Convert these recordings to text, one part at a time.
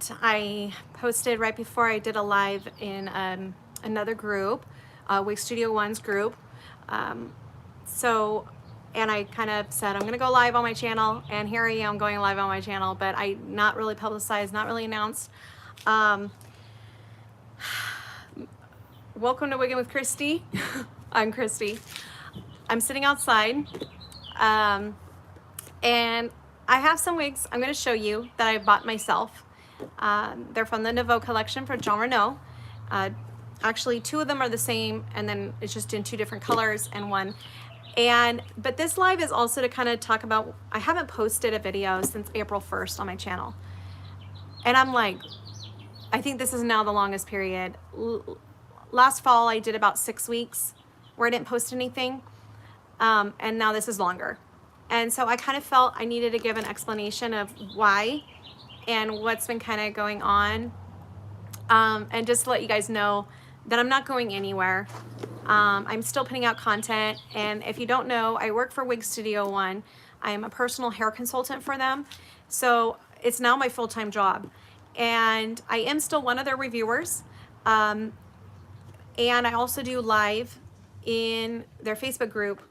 that I posted right before I did a live in another group, Wig Studio One's group. And I kind of said, I'm gonna go live on my channel, and here I am going live on my channel, but I not really publicized, not really announced. Welcome to Wiggin with Christi. I'm Christi. I'm sitting outside, and I have some wigs I'm gonna show you that I bought myself. They're from the Nouveau collection for JON. Actually, two of them are the same, and then it's just in two different colors and one. But this live is also to kind of talk about, I haven't posted a video since April 1st on my channel. And I'm like, I think this is now the longest period. Last fall, I did about 6 weeks where I didn't post anything. And now this is longer. And so I kind of felt I needed to give an explanation of why and what's been kind of going on. And just to let you guys know that I'm not going anywhere. I'm still putting out content, and if you don't know, I work for Wig Studio One. I am a personal hair consultant for them, so it's now my full-time job, and I am still one of their reviewers, and I also do live in their Facebook group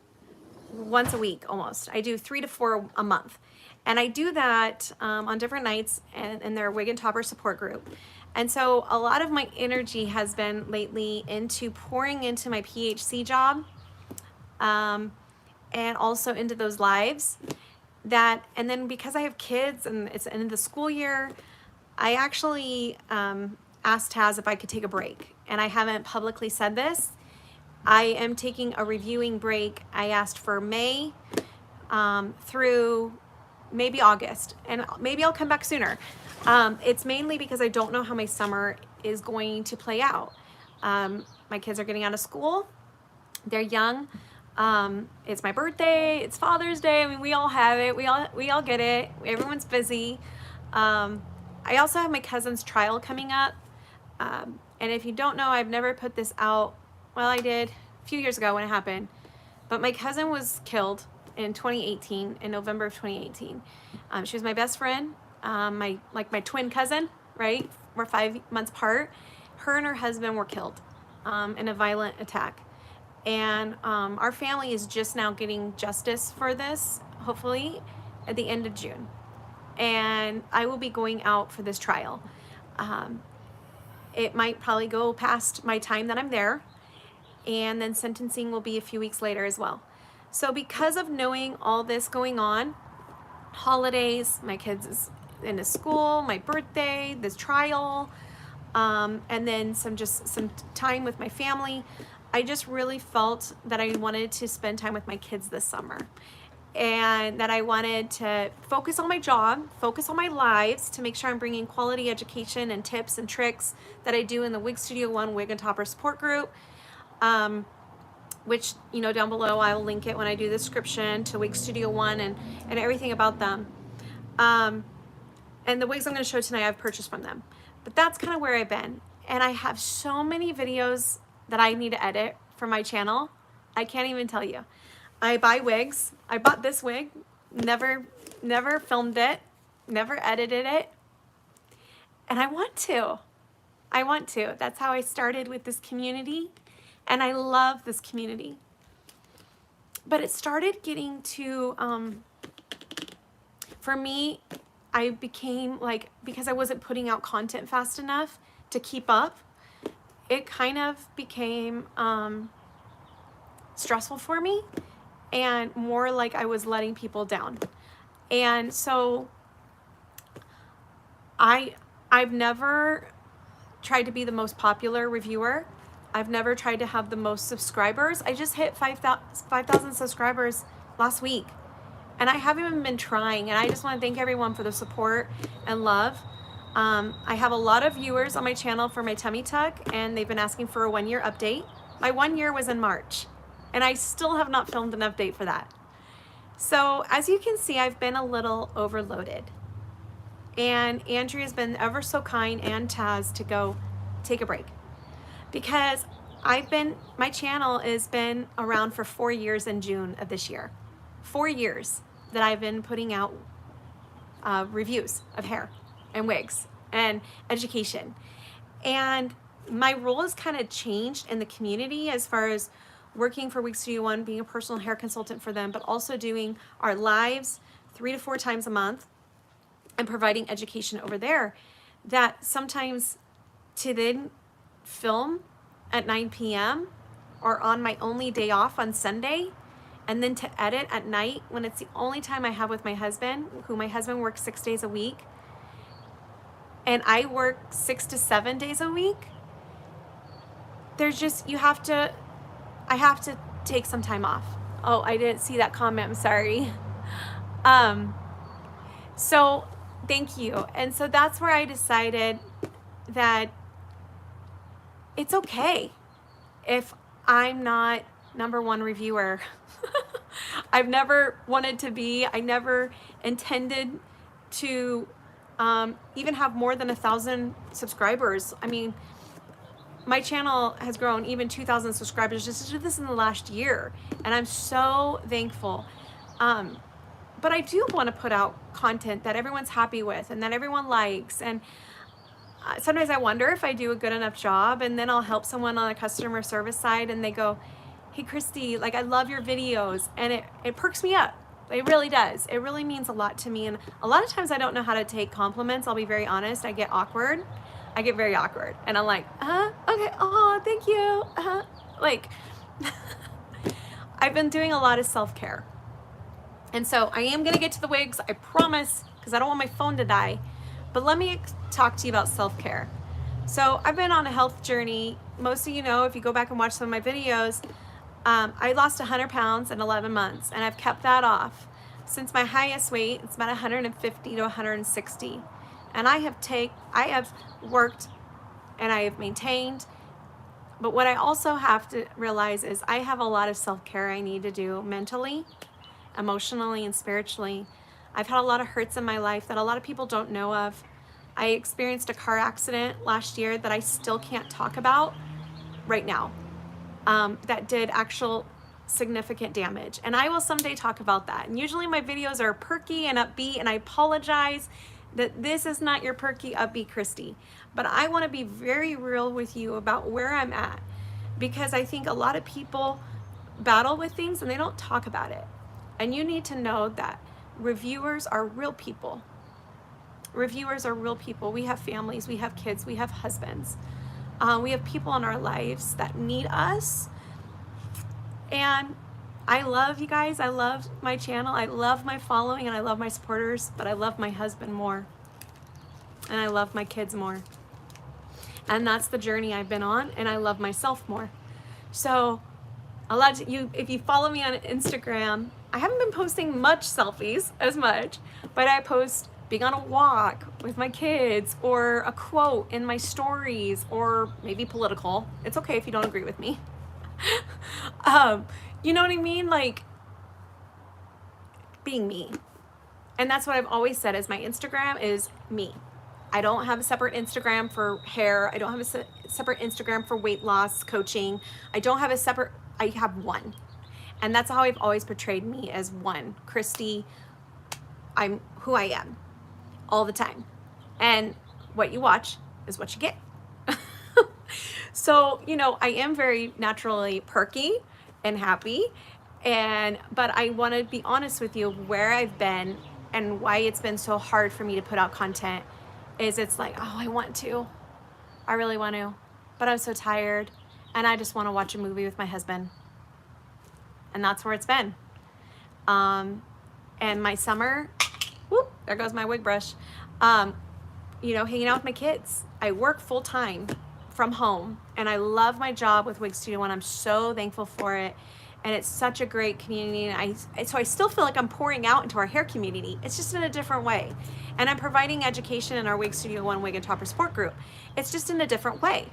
once a week almost. I do 3 to 4 a month, and I do that on different nights in their Wig and Topper support group. And so a lot of my energy has been lately into pouring into my PHC job, and also into those lives and then because I have kids and it's the end of the school year, I actually asked Taz if I could take a break, and I haven't publicly said this. I am taking a reviewing break. I asked for May through maybe August, and maybe I'll come back sooner. It's mainly because I don't know how my summer is going to play out. My kids are getting out of school. They're young. It's my birthday. It's Father's Day. I mean, we all have it. We all get it. Everyone's busy. I also have my cousin's trial coming up. And if you don't know, I've never put this out. Well, I did a few years ago when it happened. But my cousin was killed in 2018, in November of 2018. She was my best friend. My twin cousin, right? We're 5 months apart. Her and her husband were killed in a violent attack. And our family is just now getting justice for this, hopefully, at the end of June. And I will be going out for this trial. It might probably go past my time that I'm there, and then sentencing will be a few weeks later as well. So because of knowing all this going on, holidays, my kids is into school, my birthday, this trial, and then some time with my family, I just really felt that I wanted to spend time with my kids this summer, and that I wanted to focus on my job, focus on my lives, to make sure I'm bringing quality education and tips and tricks that I do in the Wig Studio One Wig and Topper support group, which, you know, down below I'll link it when I do the description to Wig Studio One and everything about them. And the wigs I'm going to show tonight I've purchased from them. But that's kind of where I've been. And I have so many videos that I need to edit for my channel. I can't even tell you. I buy wigs. I bought this wig, never filmed it, never edited it. And I want to. I want to. That's how I started with this community. And I love this community. But it started getting to, for me, I became like, because I wasn't putting out content fast enough to keep up, it kind of became stressful for me, and more like I was letting people down. And so I've never tried to be the most popular reviewer. I've never tried to have the most subscribers. I just hit 5,000 subscribers last week. And I haven't even been trying, and I just want to thank everyone for the support and love. I have a lot of viewers on my channel for my tummy tuck, and they've been asking for a 1-year update. My 1 year was in March, and I still have not filmed an update for that. So as you can see, I've been a little overloaded. And Andrea's been ever so kind, and Taz, to go take a break. Because my channel has been around for 4 years in June of this year. 4 years that I've been putting out reviews of hair and wigs and education. And my role has kind of changed in the community as far as working for Wigs Studio One, being a personal hair consultant for them, but also doing our lives 3 to 4 times a month and providing education over there. That sometimes to then film at 9 p.m. or on my only day off on Sunday, and then to edit at night when it's the only time I have with my husband, who my husband works 6 days a week, and I work 6 to 7 days a week. There's just, I have to take some time off. Oh, I didn't see that comment, I'm sorry. So thank you. And so that's where I decided that it's okay if I'm not #1 reviewer. I've never wanted to be. I never intended to even have more than 1,000 subscribers. I mean, my channel has grown even 2,000 subscribers just this in the last year, and I'm so thankful. But I do want to put out content that everyone's happy with and that everyone likes. And sometimes I wonder if I do a good enough job, and then I'll help someone on the customer service side and they go, hey Christy, like, I love your videos, and it perks me up. It really does. It really means a lot to me. And a lot of times I don't know how to take compliments. I'll be very honest. I get awkward. I get very awkward, and I'm like, okay, oh, thank you. Like, I've been doing a lot of self-care. And so I am gonna get to the wigs, I promise, because I don't want my phone to die. But let me talk to you about self-care. So I've been on a health journey. Most of you know, if you go back and watch some of my videos, I lost 100 pounds in 11 months, and I've kept that off. Since my highest weight, it's about 150 to 160. And I have worked and I have maintained. But what I also have to realize is I have a lot of self-care I need to do mentally, emotionally, and spiritually. I've had a lot of hurts in my life that a lot of people don't know of. I experienced a car accident last year that I still can't talk about right now. That did actual significant damage. And I will someday talk about that. And usually my videos are perky and upbeat, and I apologize that this is not your perky, upbeat Christy. But I want to be very real with you about where I'm at, because I think a lot of people battle with things and they don't talk about it. And you need to know that reviewers are real people. Reviewers are real people. We have families, we have kids, we have husbands. We have people in our lives that need us. And I love you guys. I love my channel. I love my following, and I love my supporters, but I love my husband more. And I love my kids more. And that's the journey I've been on, and I love myself more. So a lot of you, if you follow me on Instagram, I haven't been posting much selfies as much, but I post being on a walk with my kids, or a quote in my stories, or maybe political. It's okay if you don't agree with me. You know what I mean? Like, being me. And that's what I've always said, is my Instagram is me. I don't have a separate Instagram for hair. I don't have a separate Instagram for weight loss coaching. I have one. And that's how I've always portrayed me, as one. Christy, I'm who I am all the time. And what you watch is what you get. So, you know, I am very naturally perky and happy. But I want to be honest with you where I've been and why it's been so hard for me to put out content. Is it's like, oh, I really want to, but I'm so tired, and I just want to watch a movie with my husband. And that's where it's been. And my summer, whoop, there goes my wig brush. You know, hanging out with my kids. I work full time from home, and I love my job with Wigs Studio One. I'm so thankful for it. And it's such a great community. And so I still feel like I'm pouring out into our hair community. It's just in a different way. And I'm providing education in our Wigs Studio One Wig and Topper Support group. It's just in a different way.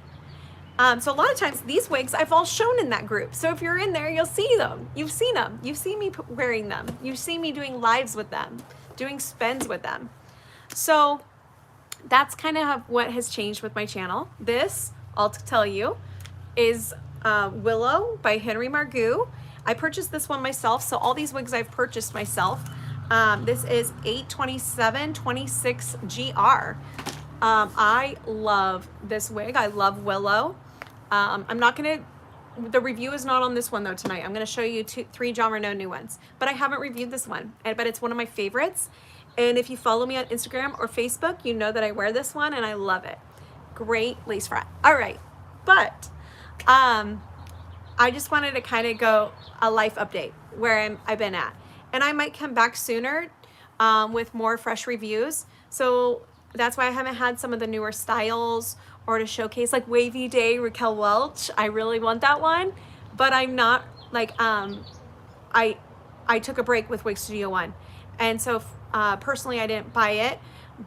So a lot of times these wigs I've all shown in that group. So if you're in there, you'll see them. You've seen them. You've seen me wearing them. You've seen me doing lives with them, doing spends with them. So that's kind of what has changed with my channel. This, I'll tell you, is Willow by Henry Margaux. I purchased this one myself, so all these wigs I've purchased myself. This is 82726 GR. I love this wig. I love Willow. I'm not gonna, the review is not on this one though tonight. I'm gonna show you three JON RENAU new ones, but I haven't reviewed this one, but it's one of my favorites. And if you follow me on Instagram or Facebook, you know that I wear this one and I love it. Great lace front. All right, but I just wanted to kind of go a life update where I've been at, and I might come back sooner with more fresh reviews. So that's why I haven't had some of the newer styles or to showcase, like Wavy Day Raquel Welch. I really want that one, but I'm not like I took a break with Wig Studio One, and so personally I didn't buy it,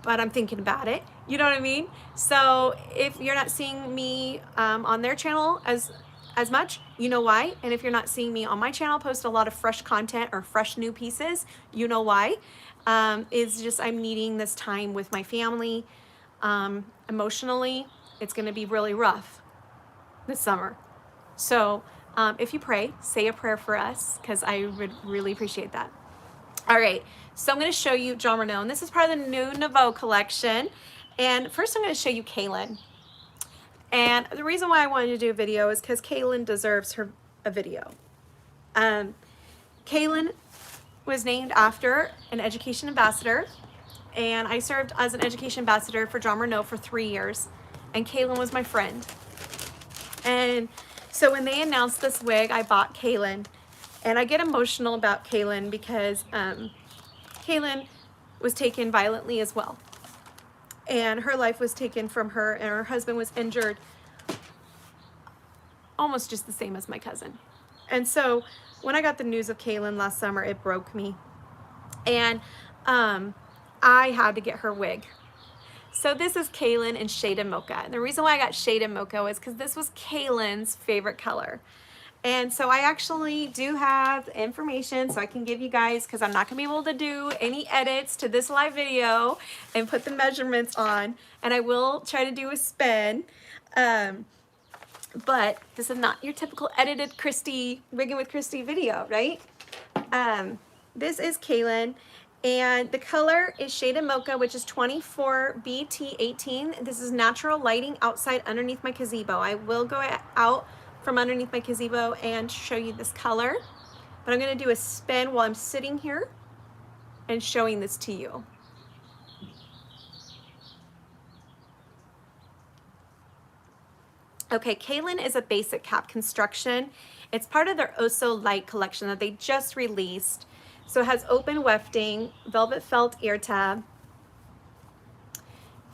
but I'm thinking about it. You know what I mean? So if you're not seeing me on their channel as much, you know why. And if you're not seeing me on my channel post a lot of fresh content or fresh new pieces, you know why. It's just I'm needing this time with my family. Emotionally, it's going to be really rough this summer. So if you pray, say a prayer for us, because I would really appreciate that. All right, so I'm going to show you JON RENAU, and this is part of the new Nouveau collection. And first I'm going to show you Kailyn. And the reason why I wanted to do a video is because Kailyn deserves a video. Kailyn was named after an education ambassador, and I served as an education ambassador for JON RENAU for 3 years, and Kailyn was my friend. And so when they announced this wig, I bought Kailyn, and I get emotional about Kailyn because Kailyn was taken violently as well, and her life was taken from her, and her husband was injured almost just the same as my cousin. And so when I got the news of Kailyn last summer, it broke me, and I had to get her wig. So this is Kailyn in Shaded Mocha, and the reason why I got Shaded Mocha is because this was Kailyn's favorite color. And so I actually do have information so I can give you guys, because I'm not gonna be able to do any edits to this live video and put the measurements on, and I will try to do a spin, but this is not your typical edited Christi, Wiggin with Christi video, right? This is Kailyn, and the color is Shaded Mocha, which is 24BT18. This is natural lighting outside underneath my gazebo. I will go out from underneath my gazebo and show you this color, but I'm going to do a spin while I'm sitting here and showing this to you. Okay, Kailyn is a basic cap construction. It's part of their Oh So Light collection that they just released. So it has open wefting, velvet felt ear tab,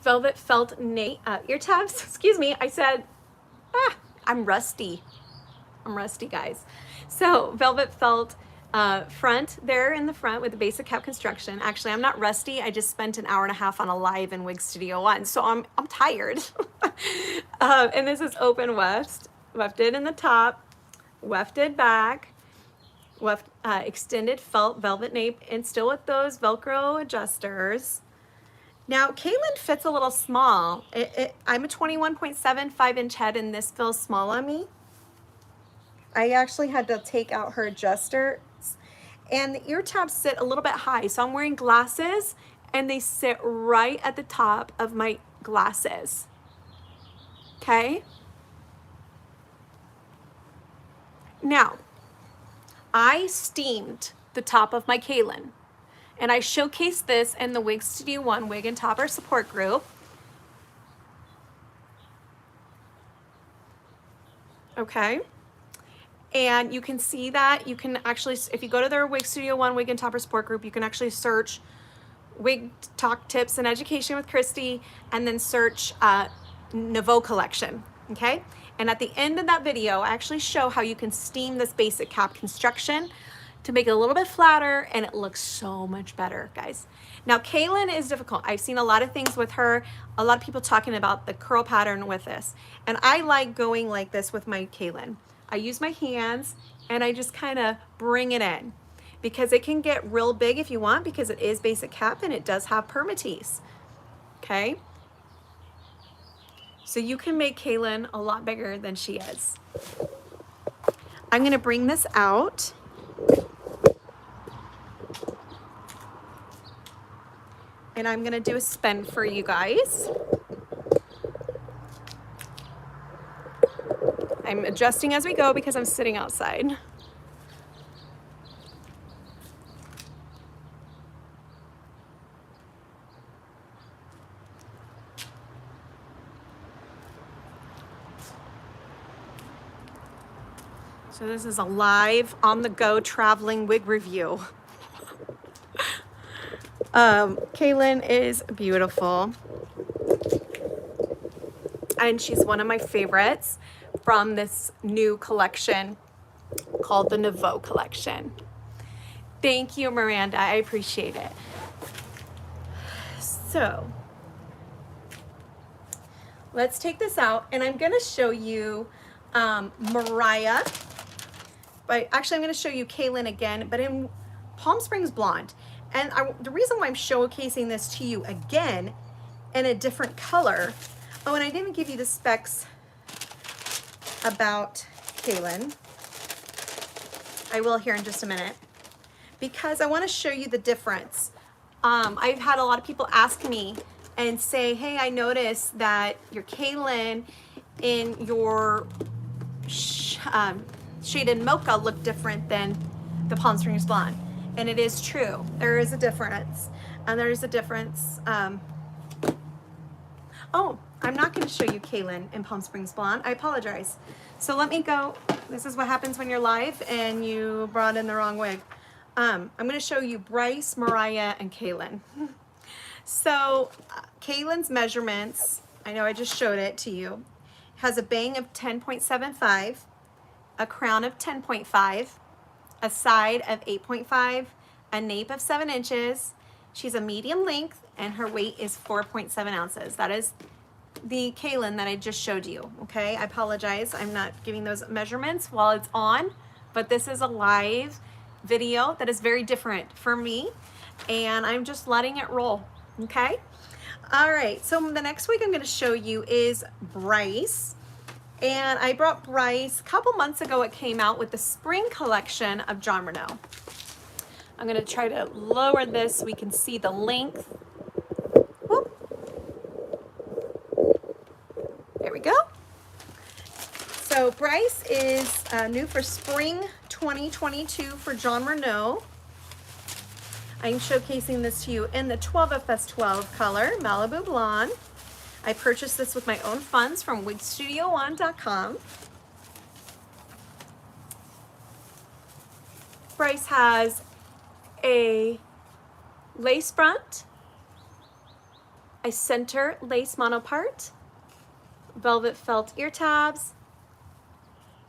velvet felt ear tabs. Excuse me, I said, I'm rusty. I'm rusty, guys. So velvet felt front there in the front with the basic cap construction. Actually, I'm not rusty. I just spent an hour and a half on a live in Wig Studio One, so I'm tired. And this is open wefted in the top, wefted back, extended felt velvet nape, and still with those Velcro adjusters. Now, Kailyn fits a little small. I'm a 21.75 inch head, and this feels small on me. I actually had to take out her adjusters, and the ear tabs sit a little bit high. So I'm wearing glasses, and they sit right at the top of my glasses. Okay? Now, I steamed the top of my Kailyn, and I showcased this in the Wig Studio One Wig and Topper support group. Okay, and you can see that you can actually, if you go to their Wig Studio One Wig and Topper support group, you can actually search wig talk tips and education with Christi, and then search Nouveau collection. Okay, and at the end of that video, I actually show how you can steam this basic cap construction to make it a little bit flatter, and it looks so much better, guys. Now, Kailyn is difficult. I've seen a lot of things with her, a lot of people talking about the curl pattern with this, and I like going like this with my Kailyn. I use my hands, and I just kind of bring it in, because it can get real big if you want, because it is basic cap and it does have permatease. Okay, so you can make Kailyn a lot bigger than she is. I'm gonna bring this out. And I'm gonna do a spin for you guys. I'm adjusting as we go because I'm sitting outside. So this is a live on the go traveling wig review. Kailyn is beautiful. And she's one of my favorites from this new collection called the Nouveau collection. Thank you, Miranda. I appreciate it. So let's take this out, and I'm gonna show you Mariah, but actually I'm gonna show you Kailyn again, but in Palm Springs Blonde. And the reason why I'm showcasing this to you again in a different color, oh, and I didn't give you the specs about Kailyn. I will here in just a minute, because I want to show you the difference. I've had a lot of people ask me and say, hey, I noticed that your Kailyn in your shaded mocha looked different than the Palm Springs Blonde. And it is true. There is a difference. And there is a difference. Oh, I'm not going to show you Kailyn in Palm Springs Blonde. I apologize. So let me go. This is what happens when you're live and you brought in the wrong wig. I'm going to show you Bryce, Mariah, and Kailyn. So Kailyn's measurements, I know I just showed it to you, has a bang of 10.75, a crown of 10.5, a side of 8.5, a nape of 7 inches. She's a medium length and her weight is 4.7 ounces. That is the Kailyn that I just showed you, okay? I apologize, I'm not giving those measurements while it's on, but this is a live video that is very different for me, and I'm just letting it roll, okay? All right, so the next wig I'm gonna show you is Bryce. And I brought Bryce a couple months ago. It came out with the spring collection of JON RENAU. I'm gonna try to lower this so we can see the length. Whoop. There we go. So Bryce is new for spring 2022 for JON RENAU. I'm showcasing this to you in the 12FS12 color, Malibu Blonde. I purchased this with my own funds from wigstudio1.com. Bryce has a lace front, a center lace monopart, velvet felt ear tabs,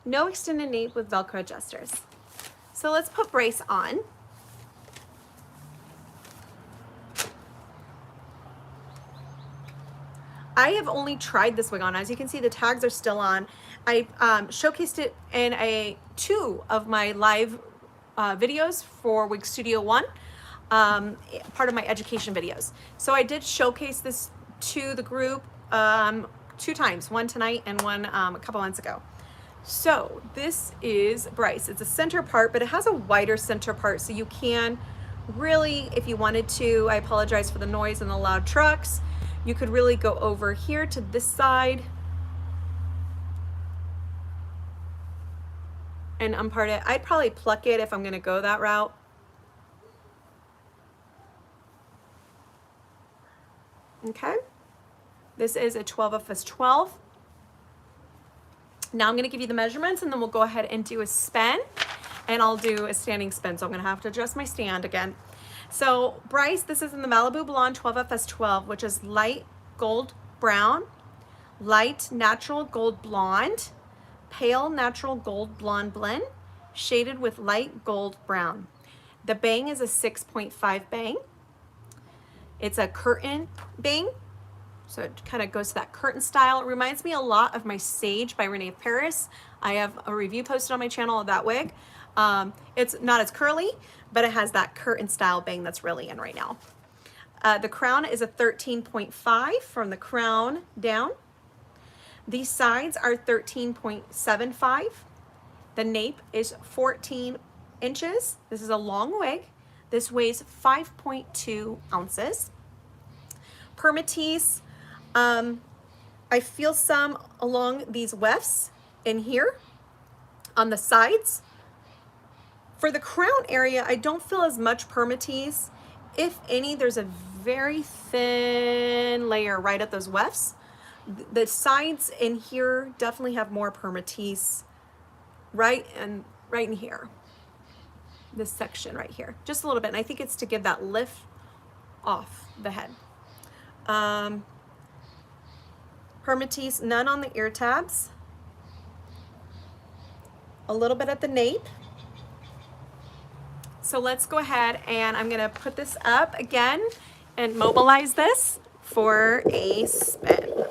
no extended nape with Velcro adjusters. So let's put Bryce on. I have only tried this wig on. As you can see, the tags are still on. I showcased it in 2 of my live videos for Wig Studio One, part of my education videos. So I did showcase this to the group 2 times, one tonight and one a couple months ago. So this is Bryce. It's a center part, but it has a wider center part, so you can really, if you wanted to, I apologize for the noise and the loud trucks, you could really go over here to this side and unpart it. I'd probably pluck it if I'm gonna go that route. Okay, this is a 12FS12. Now I'm gonna give you the measurements and then we'll go ahead and do a spin, and I'll do a standing spin, so I'm gonna have to adjust my stand again. So Bryce, this is in the Malibu Blonde 12FS12, which is light gold brown, light natural gold blonde, pale natural gold blonde blend, shaded with light gold brown. The bang is a 6.5 bang. It's a curtain bang, so it kind of goes to that curtain style. It reminds me a lot of my Sage by RENAU Paris. I have a review posted on my channel of that wig. It's not as curly, but it has that curtain style bang that's really in right now. The crown is a 13.5 from the crown down. These sides are 13.75. The nape is 14 inches. This is a long wig. This weighs 5.2 ounces. Permatease, I feel some along these wefts in here on the sides. For the crown area, I don't feel as much permatease. If any, there's a very thin layer right at those wefts. The sides in here definitely have more permatease right in here. This section right here, just a little bit. And I think it's to give that lift off the head. Permatease, none on the ear tabs. A little bit at the nape. So let's go ahead and I'm gonna put this up again and mobilize this for a spin.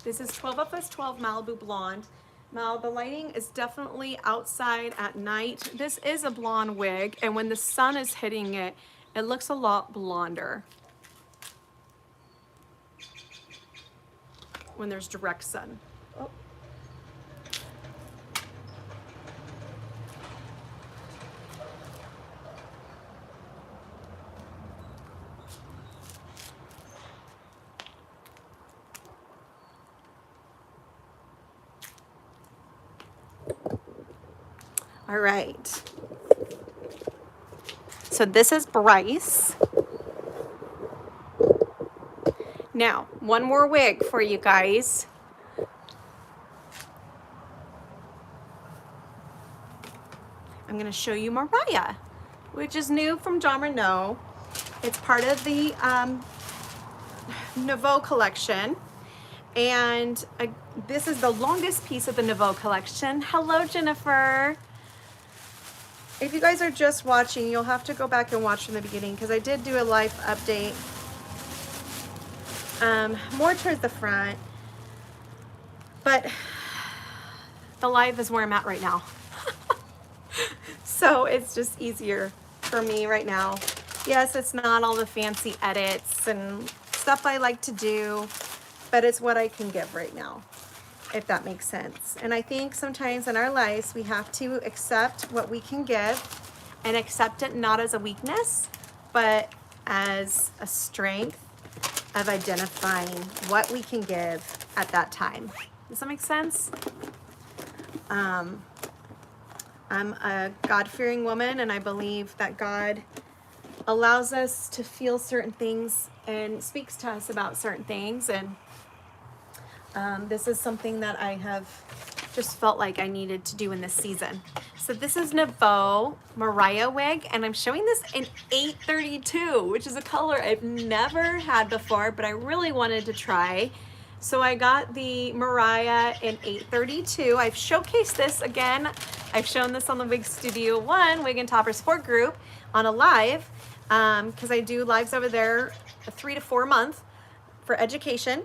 This is 12 of us 12 Malibu Blonde. Now the lighting is definitely outside at night. This is a blonde wig, and when the sun is hitting it, it looks a lot blonder when there's direct sun. Oh. All right. So this is Bryce. Now, one more wig for you guys. I'm going to show you Mariah, which is new from JON RENAU. It's part of the Nouveau collection. And this is the longest piece of the Nouveau collection. Hello, Jennifer. If you guys are just watching, you'll have to go back and watch from the beginning because I did do a live update. More towards the front, but the live is where I'm at right now. So it's just easier for me right now. Yes, it's not all the fancy edits and stuff I like to do, but it's what I can give right now, if that makes sense. And I think sometimes in our lives, we have to accept what we can give and accept it not as a weakness, but as a strength of identifying what we can give at that time. Does that make sense? I'm a God-fearing woman, and I believe that God allows us to feel certain things and speaks to us about certain things. And this is something that I have just felt like I needed to do in this season. So this is Nouveau Mariah wig, and I'm showing this in 832, which is a color I've never had before, but I really wanted to try. So I got the Mariah in 832. I've showcased this again. I've shown this on the Wig Studio 1 Wig and Topper Support Group on a live, because I do lives over there 3 to 4 a month for education.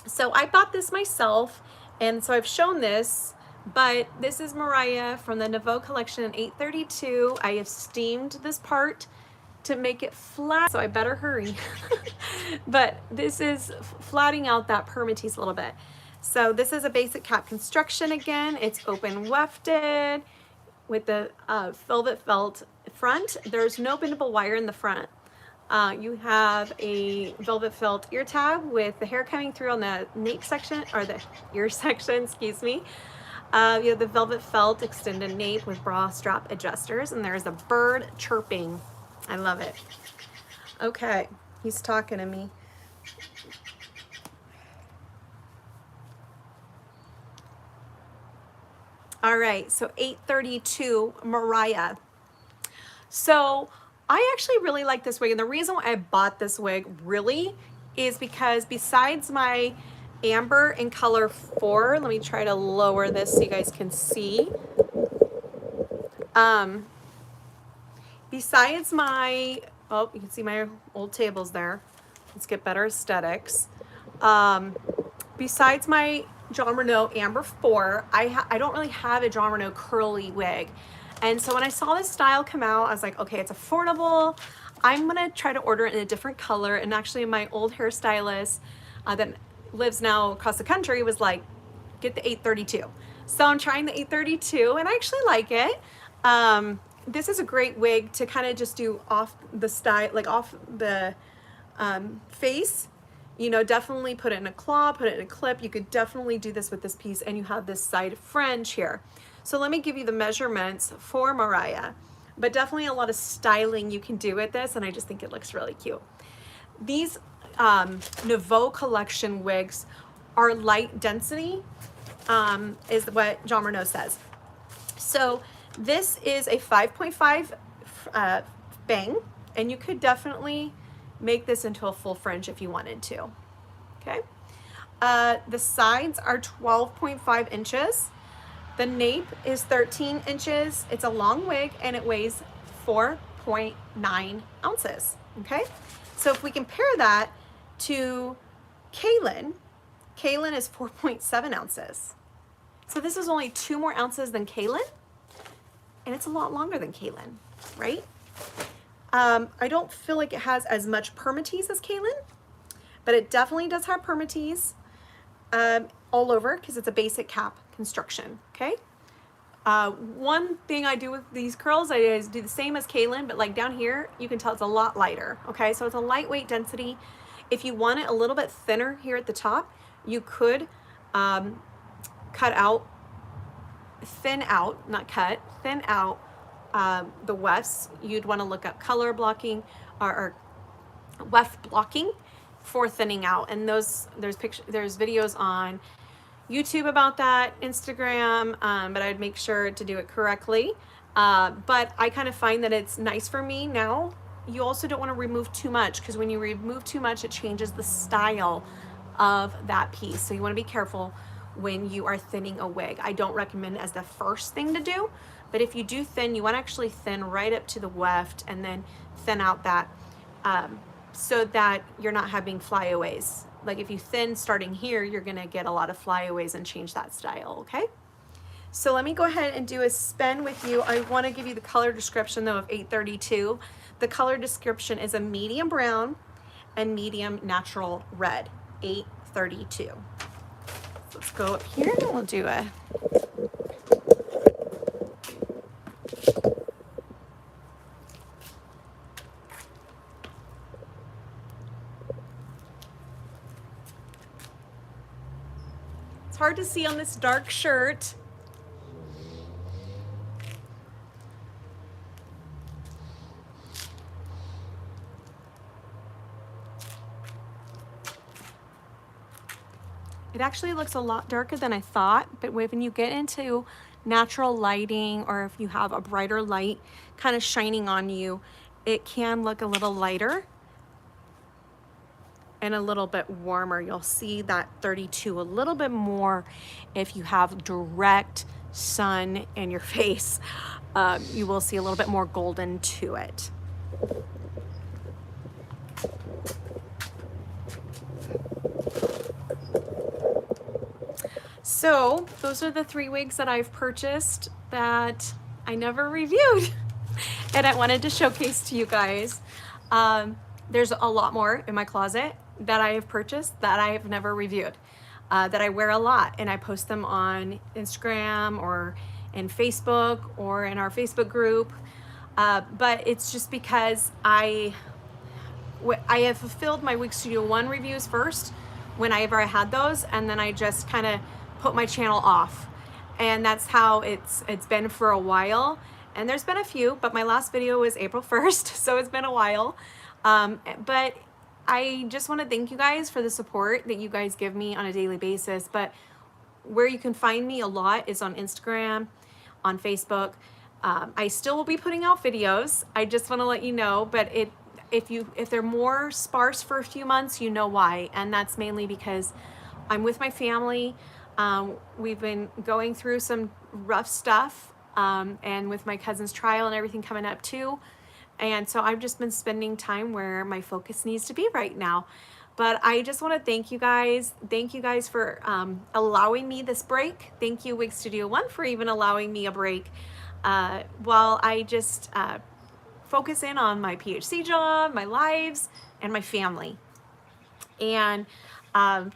So I bought this myself, and so I've shown this, but this is Mariah from the Nouveau collection in 832. I have steamed this part to make it flat, so I better hurry. But this is flatting out that permatease a little bit. So this is a basic cap construction again. It's open wefted with the velvet felt front. There's no bendable wire in the front. You have a velvet felt ear tab with the hair coming through on the nape section, or the ear section, excuse me. You have the velvet felt extended nape with bra strap adjusters, and there's a bird chirping. I love it. Okay, he's talking to me. All right, so 832 Mariah. So I actually really like this wig, and the reason why I bought this wig really is because besides my amber in color 4, let me try to lower this so you guys can see. Besides my, oh, you can see my old tables there. Let's get better aesthetics. Besides my JON RENAU amber 4, I don't really have a JON RENAU curly wig. And so when I saw this style come out, I was like, okay, it's affordable. I'm gonna try to order it in a different color. And actually my old hairstylist that lives now across the country was like, get the 832. So I'm trying the 832 and I actually like it. This is a great wig to kind of just do off the style, like off the face. you know, definitely put it in a claw, put it in a clip. You could definitely do this with this piece, and you have this side fringe here. So let me give you the measurements for Mariah, but definitely a lot of styling you can do with this, and I just think it looks really cute. These Nouveau collection wigs are light density, is what Jon RENAU says. So this is a 5.5 bang, and you could definitely make this into a full fringe if you wanted to. Okay. The sides are 12.5 inches. The nape is 13 inches. It's a long wig, and it weighs 4.9 ounces. Okay. So if we compare that to Kailyn, Kailyn is 4.7 ounces. So this is only 2 more ounces than Kailyn, and it's a lot longer than Kailyn, right? I don't feel like it has as much permatease as Kailyn, but it definitely does have permatease all over because it's a basic cap construction, okay? One thing I do with these curls, I do the same as Kailyn, but like down here, you can tell it's a lot lighter, okay? So it's a lightweight density. If you want it a little bit thinner here at the top, you could cut out, thin out, not cut, thin out the wefts. You'd want to look up color blocking or weft blocking for thinning out. And there's videos on YouTube about that, Instagram, but I'd make sure to do it correctly. But I kind of find that it's nice for me now. You also don't want to remove too much, because when you remove too much, it changes the style of that piece. So you want to be careful when you are thinning a wig. I don't recommend it as the first thing to do, but if you do thin, you want to actually thin right up to the weft and then thin out that so that you're not having flyaways. Like if you thin starting here, you're going to get a lot of flyaways and change that style, okay? So let me go ahead and do a spin with you. I want to give you the color description though of 832. The color description is a medium brown and medium natural red, 832. Let's go up here and we'll do a it's hard to see on this dark shirt. It actually looks a lot darker than I thought, but when you get into natural lighting, or if you have a brighter light kind of shining on you, it can look a little lighter and a little bit warmer. You'll see that 32 a little bit more if you have direct sun in your face. You will see a little bit more golden to it. So those are the 3 wigs that I've purchased that I never reviewed and I wanted to showcase to you guys. There's a lot more in my closet that I have purchased that I have never reviewed, that I wear a lot, and I post them on Instagram or in Facebook or in our Facebook group. But it's just because I have fulfilled my Wig Studio 1 reviews first whenever I had those, and then I just kind of put my channel off, and that's how it's been for a while. And there's been a few, but my last video was April 1st, so it's been a while. But I just want to thank you guys for the support that you guys give me on a daily basis. But where you can find me a lot is on Instagram, on Facebook. I still will be putting out videos. I just want to let you know, but if they're more sparse for a few months, you know why. And that's mainly because I'm with my family. We've been going through some rough stuff, and with my cousin's trial and everything coming up too. And so I've just been spending time where my focus needs to be right now. But I just want to thank you guys. Thank you guys for allowing me this break. Thank you, Wig Studio 1, for even allowing me a break while I just focus in on my PhD job, my lives, and my family. And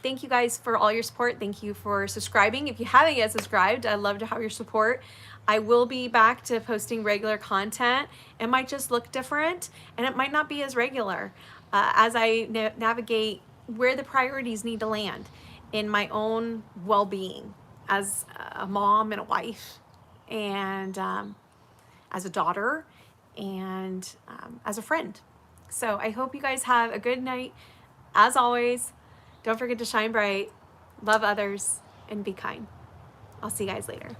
thank you guys for all your support. Thank you for subscribing. If you haven't yet subscribed, I'd love to have your support. I will be back to posting regular content. It might just look different, and it might not be as regular. As I navigate where the priorities need to land in my own well-being as a mom and a wife, and as a daughter, and as a friend. So I hope you guys have a good night. As always, don't forget to shine bright, love others, and be kind. I'll see you guys later.